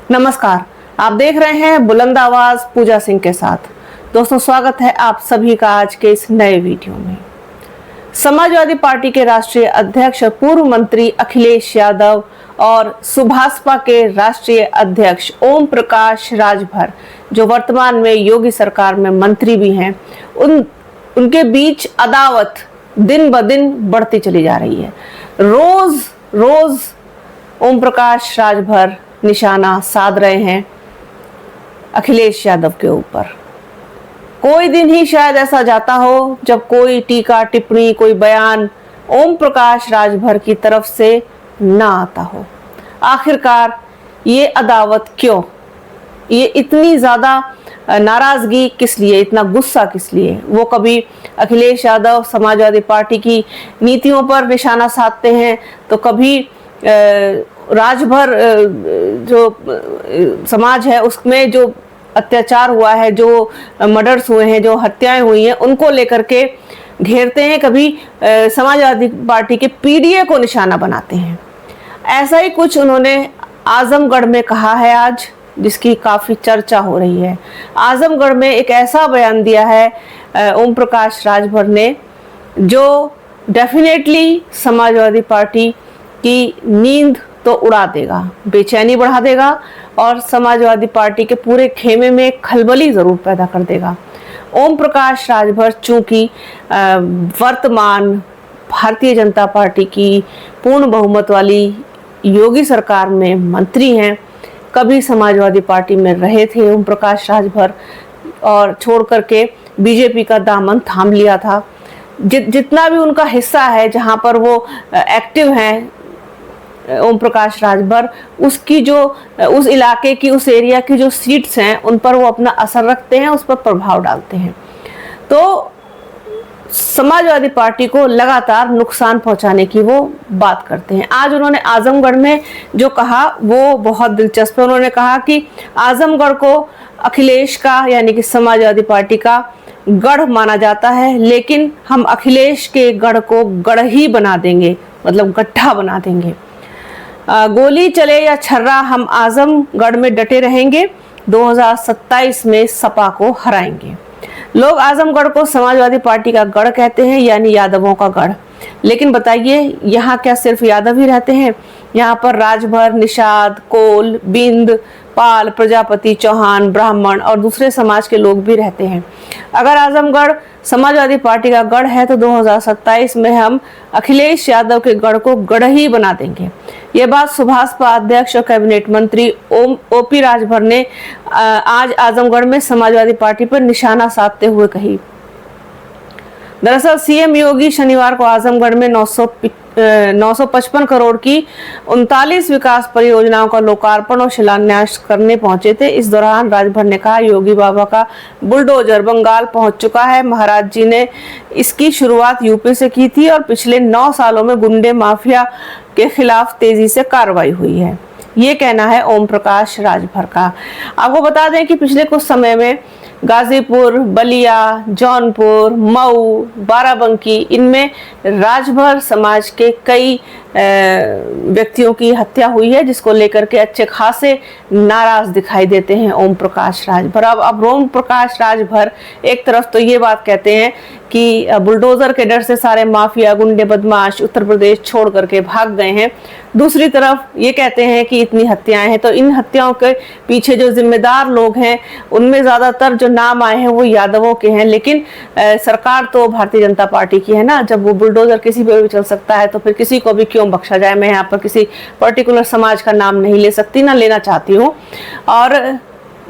नमस्कार, आप देख रहे हैं बुलंद आवाज पूजा सिंह के साथ। दोस्तों, स्वागत है आप सभी का आज के इस नए वीडियो में। समाजवादी पार्टी के राष्ट्रीय अध्यक्ष पूर्व मंत्री अखिलेश यादव और सुभाषपा के राष्ट्रीय अध्यक्ष ओम प्रकाश राजभर, जो वर्तमान में योगी सरकार में मंत्री भी हैं, उनके बीच अदावत दिन ब दिन बढ़ती चली जा रही है। रोज रोज ओम प्रकाश राजभर निशाना साध रहे हैं अखिलेश यादव के ऊपर। कोई दिन ही शायद ऐसा जाता हो जब कोई टीका टिप्पणी, कोई बयान ओम प्रकाश राजभर की तरफ से ना आता हो। आखिरकार ये अदावत क्यों, ये इतनी ज्यादा नाराजगी किस लिए, इतना गुस्सा किस लिए? वो कभी अखिलेश यादव समाजवादी पार्टी की नीतियों पर निशाना साधते हैं, तो कभी राजभर जो समाज है उसमें जो अत्याचार हुआ है, जो मर्डर्स हुए हैं, जो हत्याएं हुई हैं, उनको लेकर के घेरते हैं। कभी समाजवादी पार्टी के पीडीए को निशाना बनाते हैं। ऐसा ही कुछ उन्होंने आजमगढ़ में कहा है आज, जिसकी काफ़ी चर्चा हो रही है। आजमगढ़ में एक ऐसा बयान दिया है ओम प्रकाश राजभर ने, जो डेफिनेटली समाजवादी पार्टी की नींद तो उड़ा देगा, बेचैनी बढ़ा देगा और समाजवादी पार्टी के पूरे खेमे में खलबली ज़रूर पैदा कर देगा। ओम प्रकाश राजभर चूंकि वर्तमान भारतीय जनता पार्टी की पूर्ण बहुमत वाली योगी सरकार में मंत्री हैं, कभी समाजवादी पार्टी में रहे थे ओम प्रकाश राजभर और छोड़ करके बीजेपी का दामन थाम लिया था। जितना भी उनका हिस्सा है जहां पर वो एक्टिव हैं ओम प्रकाश राजभर, उसकी जो उस इलाके की, उस एरिया की जो सीट्स हैं, उन पर वो अपना असर रखते हैं, उस पर प्रभाव डालते हैं। तो समाजवादी पार्टी को लगातार नुकसान पहुंचाने की वो बात करते हैं। आज उन्होंने आजमगढ़ में जो कहा वो बहुत दिलचस्प है। उन्होंने कहा कि आजमगढ़ को अखिलेश का, यानी कि समाजवादी पार्टी का गढ़ माना जाता है, लेकिन हम अखिलेश के गढ़ को गढ़ ही बना देंगे, मतलब गड्ढा बना देंगे। गोली चले या छर्रा, हम आजमगढ़ में डटे रहेंगे, 2027 में सपा को हराएंगे। लोग आजमगढ़ को समाजवादी पार्टी का गढ़ कहते हैं, यानी यादवों का गढ़। लेकिन बताइए, यहाँ क्या सिर्फ यादव ही रहते हैं? यहाँ पर राजभर, निषाद, कोल, बिंद, पाल, प्रजापति, चौहान, ब्राह्मण और दूसरे समाज के लोग भी रहते हैं। अगर आजमगढ़ समाजवादी पार्टी का गढ़ है तो 2027 में हम अखिलेश यादव के गढ़ को गढ़ ही बना देंगे। ये बात सुभाषपा अध्यक्ष और कैबिनेट मंत्री ओपी राजभर ने आज आजमगढ़ में समाजवादी पार्टी पर निशाना साधते हुए कही। दरअसल सीएम योगी शनिवार को आजमगढ़ में 955 करोड़ की 39 विकास परियोजनाओं का लोकार्पण और शिलान्यास करने पहुंचे थे। इस दौरान राजभर ने कहा, योगी बाबा का बुलडोजर बंगाल पहुंच चुका है। महाराज जी ने इसकी शुरुआत यूपी से की थी और पिछले 9 सालों में गुंडे माफिया के खिलाफ तेजी से कार्रवाई हुई है। ये कहना है ओम प्रकाश राजभर का। आपको बता दें कि पिछले कुछ समय में गाजीपुर, बलिया, जौनपुर, मऊ, बाराबंकी, इनमें राजभर समाज के कई व्यक्तियों की हत्या हुई है, जिसको लेकर के अच्छे खासे नाराज दिखाई देते हैं ओम प्रकाश राजभर। अब ओम प्रकाश राजभर एक तरफ तो ये बात कहते हैं कि बुलडोजर के डर से सारे माफिया, गुंडे, बदमाश उत्तर प्रदेश छोड़ करके भाग गए हैं। दूसरी तरफ ये कहते हैं कि इतनी हत्याएं हैं, तो इन हत्याओं के पीछे जो जिम्मेदार लोग हैं, उनमें ज्यादातर जो नाम आए हैं वो यादवों के हैं। लेकिन सरकार तो भारतीय जनता पार्टी की है ना। जब वो बुलडोजर किसी पे भी चल सकता है तो फिर किसी को भी क्यों बख्शा जाए? मैं यहाँ पर किसी पर्टिकुलर समाज का नाम नहीं ले सकती, ना लेना चाहती हूँ, और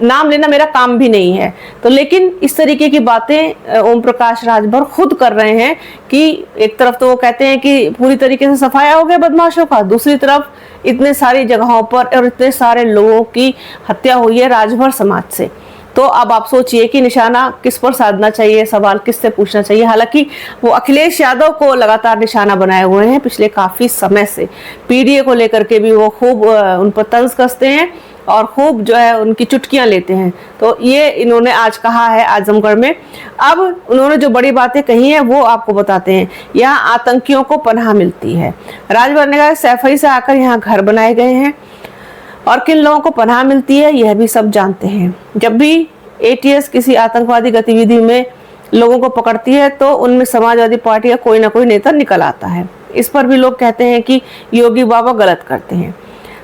नाम लेना मेरा काम भी नहीं है। तो लेकिन इस तरीके की बातें ओम प्रकाश राजभर खुद कर रहे हैं कि एक तरफ तो वो कहते हैं कि पूरी तरीके से सफाया हो गया बदमाशों का, दूसरी तरफ इतने सारी जगहों पर और इतने सारे लोगों की हत्या हुई है राजभर समाज से। तो अब आप सोचिए कि निशाना किस पर साधना चाहिए, सवाल किससे पूछना चाहिए। हालांकि वो अखिलेश यादव को लगातार निशाना बनाए हुए हैं पिछले काफी समय से। पीडीए को लेकर के भी वो खूब उन पर तंज कसते हैं और खूब जो है उनकी चुटकियां लेते हैं। तो ये इन्होंने आज कहा है आजमगढ़ में। अब उन्होंने जो बड़ी बातें कही हैं वो आपको बताते हैं। यहाँ आतंकियों को पनाह मिलती है। राजभर ने कहा सैफई से आकर यहाँ घर बनाए गए हैं और किन लोगों को पनाह मिलती है यह भी सब जानते हैं। जब भी एटीएस किसी आतंकवादी गतिविधि में लोगों को पकड़ती है तो उनमें समाजवादी पार्टी का कोई ना कोई नेता निकल आता है। इस पर भी लोग कहते हैं कि योगी बाबा गलत करते हैं।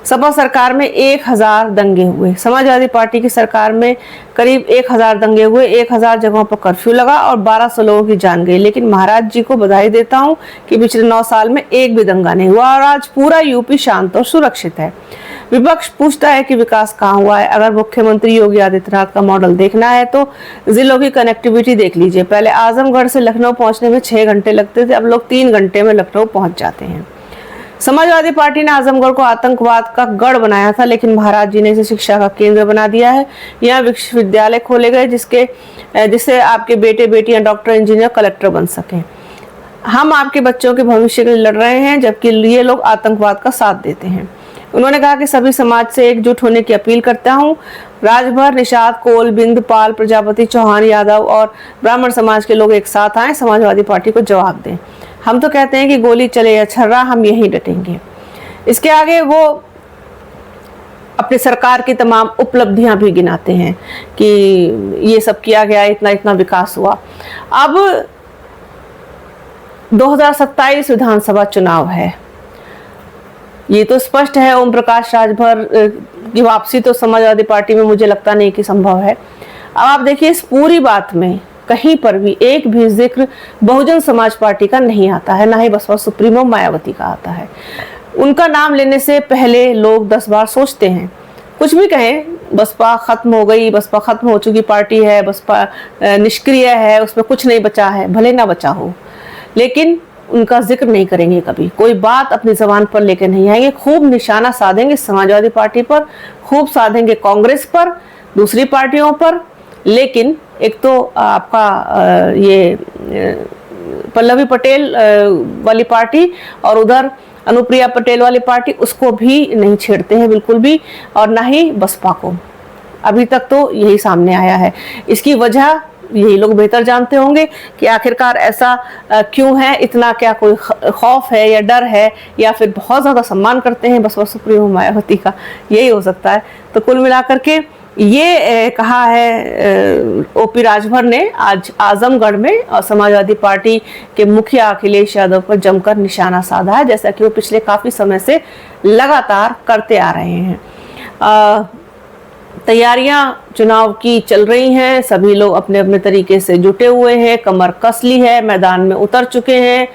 सपा सरकार में 1000 दंगे हुए, समाजवादी पार्टी की सरकार में करीब 1000 दंगे हुए, 1000 जगहों पर कर्फ्यू लगा और 1200 लोगों की जान गई। लेकिन महाराज जी को बधाई देता हूं कि पिछले 9 साल में एक भी दंगा नहीं हुआ और आज पूरा यूपी शांत और सुरक्षित है। विपक्ष पूछता है कि विकास कहाँ हुआ है। अगर मुख्यमंत्री योगी आदित्यनाथ का मॉडल देखना है तो जिलों की कनेक्टिविटी देख लीजिए। पहले आजमगढ़ से लखनऊ पहुंचने में 6 घंटे लगते थे, अब लोग 3 घंटे में लखनऊ पहुंच जाते हैं। समाजवादी पार्टी ने आजमगढ़ को आतंकवाद का गढ़ बनाया था, लेकिन महाराज जी ने इसे शिक्षा का केंद्र बना दिया है। यहाँ विश्वविद्यालय खोले गए जिससे आपके बेटे बेटियां डॉक्टर, इंजीनियर, कलेक्टर बन सके। हम आपके बच्चों के भविष्य के लिए लड़ रहे हैं, जबकि ये लोग आतंकवाद का साथ देते हैं। उन्होंने कहा कि सभी समाज से एकजुट होने की अपील करता हूँ। राजभर, निषाद, कोल, बिंद, पाल, प्रजापति, चौहान, यादव और ब्राह्मण समाज के लोग एक साथ आए, समाजवादी पार्टी को जवाब दें। हम तो कहते हैं कि गोली चले या छर्रा, हम यहीं डटेंगे। इसके आगे वो अपनी सरकार की तमाम उपलब्धियां भी गिनाते हैं कि ये सब किया गया, इतना इतना विकास हुआ। अब 2027 विधानसभा चुनाव है, ये तो स्पष्ट है। ओम प्रकाश राजभर की वापसी तो समाजवादी पार्टी में मुझे लगता नहीं कि संभव है। अब आप देखिए, इस पूरी बात में कहीं पर भी एक भी जिक्र बहुजन समाज पार्टी का नहीं आता है, ना ही बसपा सुप्रीमो मायावती का आता है। उनका नाम लेने से पहले लोग 10 बार सोचते हैं। कुछ भी कहें, बसपा खत्म हो गई, बसपा खत्म हो चुकी पार्टी है, बसपा निष्क्रिय है, उसमें कुछ नहीं बचा है, भले ना बचा हो, लेकिन उनका जिक्र नहीं करेंगे। कभी कोई बात अपनी जबान पर लेकर नहीं आएंगे। खूब निशाना साधेंगे समाजवादी पार्टी पर, खूब साधेंगे कांग्रेस पर, दूसरी पार्टियों पर। लेकिन एक तो आपका ये पल्लवी पटेल वाली पार्टी और उधर अनुप्रिया पटेल वाली पार्टी, उसको भी नहीं छेड़ते हैं बिल्कुल भी, और ना ही बसपा को। अभी तक तो यही सामने आया है। इसकी वजह यही लोग बेहतर जानते होंगे कि आखिरकार ऐसा क्यों है। इतना क्या कोई खौफ है या डर है, या फिर बहुत ज़्यादा सम्मान करते हैं बसपा सुप्रीमो मायावती का, यही हो सकता है। तो कुल मिलाकर के ये कहा है ओपी राजभर ने आज आजमगढ़ में, और समाजवादी पार्टी के मुखिया अखिलेश यादव पर जमकर निशाना साधा है, जैसा कि वो पिछले काफ़ी समय से लगातार करते आ रहे हैं। तैयारियां चुनाव की चल रही हैं, सभी लोग अपने अपने तरीके से जुटे हुए हैं, कमर कस ली है, मैदान में उतर चुके हैं।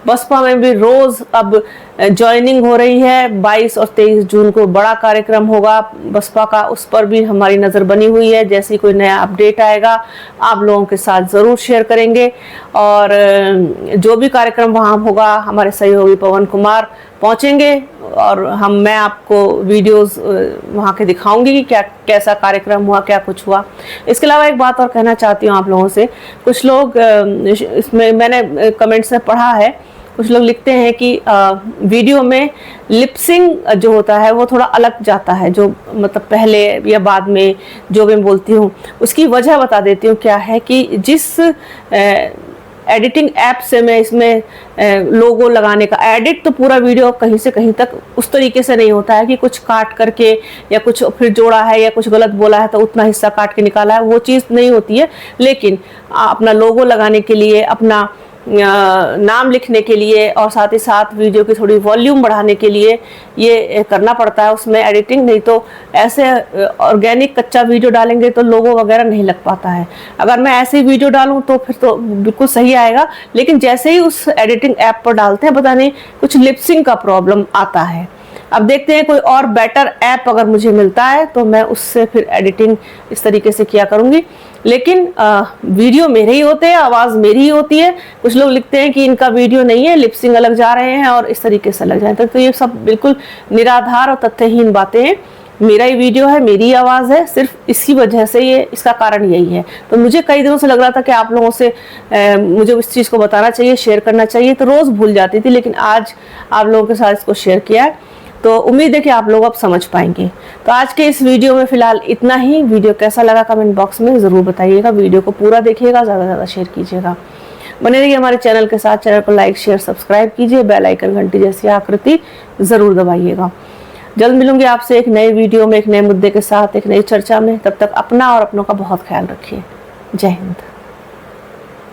बसपा में भी रोज अब ज्वाइनिंग हो रही है। 22 और 23 जून को बड़ा कार्यक्रम होगा बसपा का, उस पर भी हमारी नज़र बनी हुई है। जैसे कोई नया अपडेट आएगा आप लोगों के साथ ज़रूर शेयर करेंगे। और जो भी कार्यक्रम वहाँ होगा, हमारे सहयोगी पवन कुमार पहुँचेंगे और मैं आपको वीडियोस वहाँ के दिखाऊंगी कि क्या कैसा कार्यक्रम हुआ, क्या कुछ हुआ। इसके अलावा एक बात और कहना चाहती हूँ आप लोगों से। कुछ लोग इसमें मैंने कमेंट्स में पढ़ा है, कुछ लोग लिखते हैं कि वीडियो में लिपसिंग जो होता है वो थोड़ा अलग जाता है, जो मतलब पहले या बाद में जो मैं बोलती हूँ। उसकी वजह बता देती हूँ क्या है कि जिस एडिटिंग ऐप से मैं इसमें लोगो लगाने का, एडिट तो पूरा वीडियो कहीं से कहीं तक उस तरीके से नहीं होता है कि कुछ काट करके या कुछ फिर जोड़ा है या कुछ गलत बोला है तो उतना हिस्सा काट के निकाला है, वो चीज़ नहीं होती है। लेकिन अपना लोगो लगाने के लिए, अपना नाम लिखने के लिए और साथ ही साथ वीडियो की थोड़ी वॉल्यूम बढ़ाने के लिए ये करना पड़ता है उसमें एडिटिंग। नहीं तो ऐसे ऑर्गेनिक कच्चा वीडियो डालेंगे तो लोगो वगैरह नहीं लग पाता है। अगर मैं ऐसे ही वीडियो डालूं तो फिर तो बिल्कुल सही आएगा, लेकिन जैसे ही उस एडिटिंग ऐप पर डालते हैं पता नहीं कुछ लिपसिंग का प्रॉब्लम आता है। अब देखते हैं कोई और बेटर ऐप अगर मुझे मिलता है तो मैं उससे फिर एडिटिंग इस तरीके से किया करूँगी। लेकिन वीडियो मेरे ही होते हैं, आवाज़ मेरी ही होती है। कुछ लोग लिखते हैं कि इनका वीडियो नहीं है, लिपसिंग अलग जा रहे हैं और इस तरीके से अलग जाते हैं। तो ये सब बिल्कुल निराधार और तथ्यहीन बातें हैं। मेरा ही वीडियो है, मेरी आवाज़ है, सिर्फ इसी वजह से ये, इसका कारण यही है। तो मुझे कई दिनों से लग रहा था कि आप लोगों से मुझे इस चीज़ को बताना चाहिए, शेयर करना चाहिए, तो रोज़ भूल जाती थी, लेकिन आज आप लोगों के साथ इसको शेयर किया है। तो उम्मीद है कि आप लोग अब समझ पाएंगे। तो आज के इस वीडियो में फिलहाल इतना ही। वीडियो कैसा लगा कमेंट बॉक्स में ज़रूर बताइएगा। वीडियो को पूरा देखिएगा, ज़्यादा से ज़्यादा शेयर कीजिएगा। बने रहिए हमारे चैनल के साथ। चैनल को लाइक शेयर सब्सक्राइब कीजिए, बेल आइकन घंटी जैसी आकृति ज़रूर दबाइएगा। जल्द मिलूंगी आपसे एक नए वीडियो में, एक नए मुद्दे के साथ, एक नई चर्चा में। तब तक अपना और अपनों का बहुत ख्याल रखिए। जय हिंद।